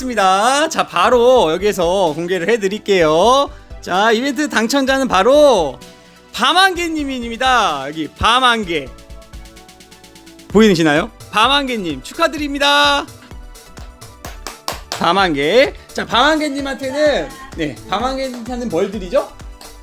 뽑았습니다. 자, 바로 여기에서 공개를 해드릴게요. 자, 이벤트 당첨자는 바로 밤안개님입니다. 여기 밤안개 보이시나요? 밤안개님 축하드립니다. 밤안개. 자, 밤안개님한테는 밤안개님한테는 뭘 드리죠?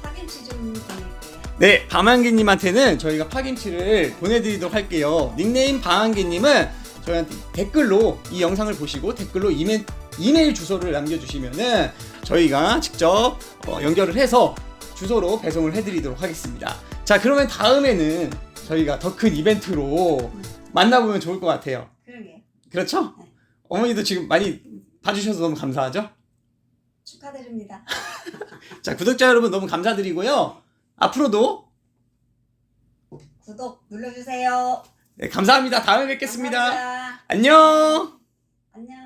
파김치 좀 보낼게요. 네, 밤안개님한테는 저희가 파김치를 보내드리도록 할게요. 닉네임 밤안개님은 저희한테 댓글로 이 영상을 보시고 댓글로 이메일 주소를 남겨주시면은 저희가 직접 연결을 해서 주소로 배송을 해드리도록 하겠습니다. 자, 그러면 다음에는 저희가 더 큰 이벤트로 만나보면 좋을 것 같아요. 그러게. 그렇죠? 네. 어머니도 지금 많이 봐주셔서 너무 감사하죠? 축하드립니다. 자, 구독자 여러분 너무 감사드리고요. 앞으로도 구독 눌러주세요. 네, 감사합니다. 다음에 뵙겠습니다. 감사합니다. 안녕. 안녕.